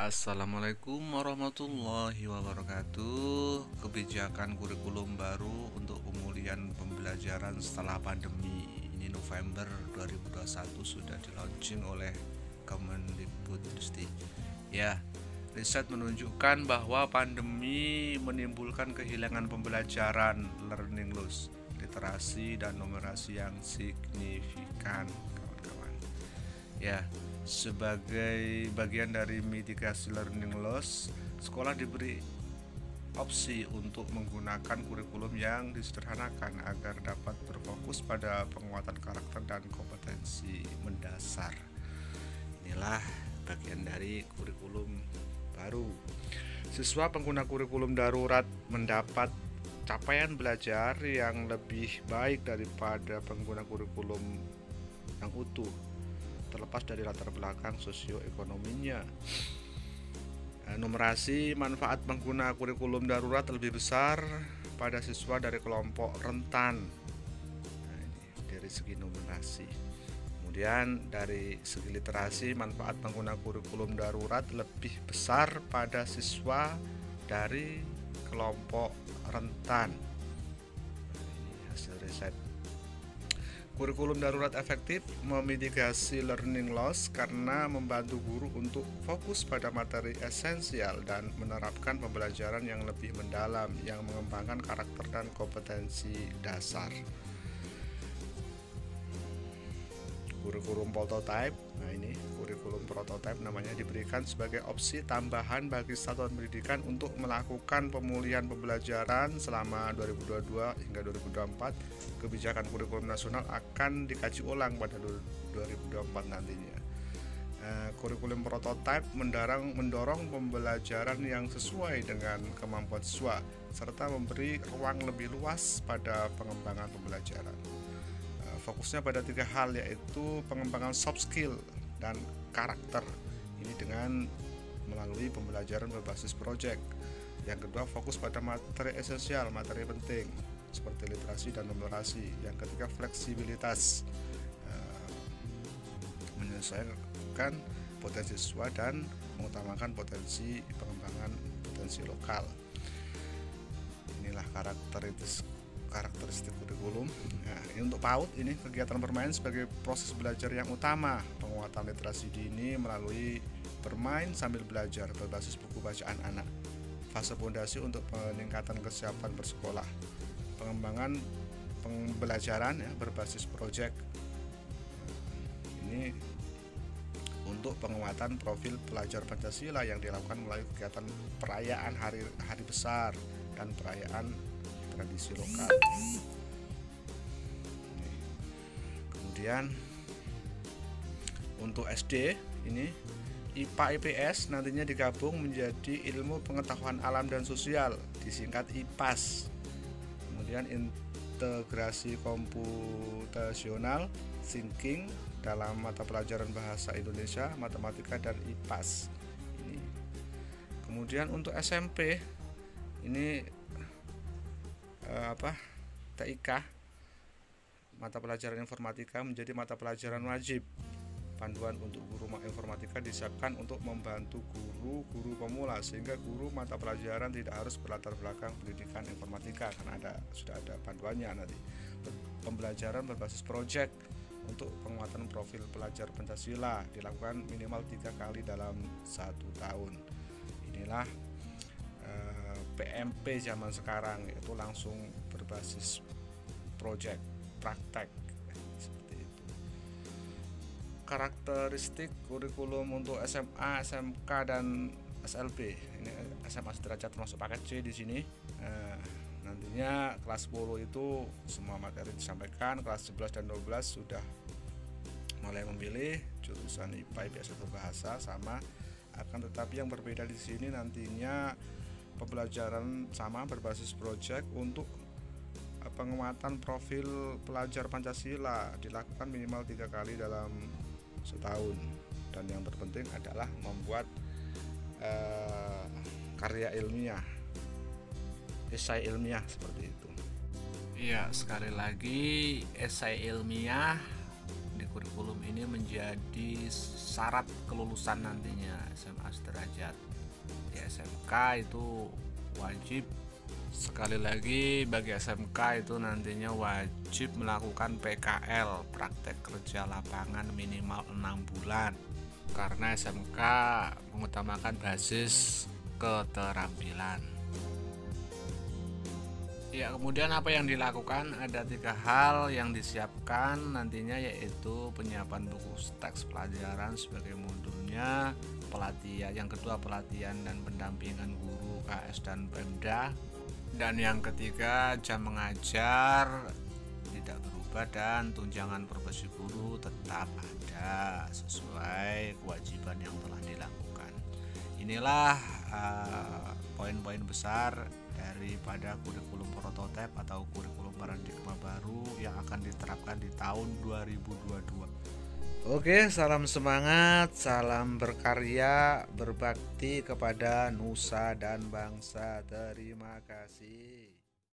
Assalamualaikum warahmatullahi wabarakatuh. Kebijakan kurikulum baru untuk pemulihan pembelajaran setelah pandemi ini November 2021 sudah di-launching oleh Kemendikbudristek. Ya, riset menunjukkan bahwa pandemi menimbulkan kehilangan pembelajaran, learning loss, literasi dan numerasi yang signifikan, kawan-kawan. Ya, sebagai bagian dari mitigasi learning loss, sekolah diberi opsi untuk menggunakan kurikulum yang disederhanakan agar dapat berfokus pada penguatan karakter dan kompetensi mendasar. Inilah bagian dari kurikulum baru. Siswa pengguna kurikulum darurat mendapat capaian belajar yang lebih baik daripada pengguna kurikulum yang utuh, terlepas dari latar belakang sosioekonominya. Numerasi manfaat pengguna kurikulum darurat lebih besar pada siswa dari kelompok rentan. Nah, ini dari segi numerasi. Kemudian dari segi literasi, manfaat pengguna kurikulum darurat lebih besar pada siswa dari kelompok rentan. Nah, ini hasil riset. Kurikulum darurat efektif memitigasi learning loss karena membantu guru untuk fokus pada materi esensial dan menerapkan pembelajaran yang lebih mendalam yang mengembangkan karakter dan kompetensi dasar. Kurikulum prototype, nah ini kurikulum prototype namanya, diberikan sebagai opsi tambahan bagi satuan pendidikan untuk melakukan pemulihan pembelajaran selama 2022 hingga 2024. Kebijakan kurikulum nasional akan dikaji ulang pada 2024 nantinya. Kurikulum prototype mendorong pembelajaran yang sesuai dengan kemampuan siswa serta memberi ruang lebih luas pada pengembangan pembelajaran. Fokusnya pada 3 hal, yaitu pengembangan soft skill dan karakter, ini dengan melalui pembelajaran berbasis project. Yang kedua, fokus pada materi esensial, materi penting seperti literasi dan numerasi. Yang ketiga, fleksibilitas, menyesuaikan potensi siswa dan mengutamakan potensi pengembangan potensi lokal. Inilah karakteristik kurikulum. Nah, ini untuk PAUD, ini kegiatan bermain sebagai proses belajar yang utama. Penguatan literasi dini melalui bermain sambil belajar berbasis buku bacaan anak. Fase fondasi untuk peningkatan kesiapan bersekolah. Pengembangan pembelajaran berbasis proyek. Ini untuk penguatan profil pelajar Pancasila yang dilakukan melalui kegiatan perayaan hari besar dan perayaan tradisi lokal. Kemudian untuk SD ini IPA IPS nantinya digabung menjadi ilmu pengetahuan alam dan sosial, disingkat IPAS. Kemudian integrasi komputasional thinking dalam mata pelajaran bahasa Indonesia, matematika dan IPAS. Ini. Kemudian untuk SMP ini TIK, mata pelajaran informatika, menjadi mata pelajaran wajib. Panduan untuk guru informatika disiapkan untuk membantu guru pemula, sehingga guru mata pelajaran tidak harus berlatar belakang pendidikan informatika karena sudah ada panduannya nanti. Pembelajaran berbasis proyek untuk penguatan profil pelajar Pancasila dilakukan minimal 3 kali dalam 1 tahun. Inilah PMP zaman sekarang, yaitu langsung berbasis project, praktek, seperti itu. Karakteristik kurikulum untuk SMA, SMK dan SLB. Ini SMA sederajat termasuk paket C di sini. Nantinya kelas 10 itu semua materi disampaikan, kelas 11 dan 12 sudah mulai memilih jurusan IPA, IPS atau bahasa sama. Akan tetapi yang berbeda di sini nantinya pembelajaran sama berbasis proyek untuk penguatan profil pelajar Pancasila dilakukan minimal 3 kali dalam setahun, dan yang terpenting adalah membuat karya ilmiah, esai ilmiah seperti itu. Iya, sekali lagi esai ilmiah di kurikulum ini menjadi syarat kelulusan nantinya SMA sederajat. derajat. Di SMK itu wajib, sekali lagi bagi SMK itu nantinya wajib melakukan PKL, praktek kerja lapangan minimal 6 bulan, karena SMK mengutamakan basis keterampilan. Ya, kemudian apa yang dilakukan? Ada 3 hal yang disiapkan nantinya, yaitu penyiapan buku teks pelajaran sebagai modulnya, pelatihan, yang kedua pelatihan dan pendampingan guru KS dan Pemda, dan yang ketiga jam mengajar tidak berubah dan tunjangan profesi guru tetap ada sesuai kewajiban yang telah dilakukan. Inilah poin-poin besar daripada kurikulum prototipe atau kurikulum paradigma baru yang akan diterapkan di tahun 2022. Oke, salam semangat, salam berkarya, berbakti kepada nusa dan bangsa. Terima kasih.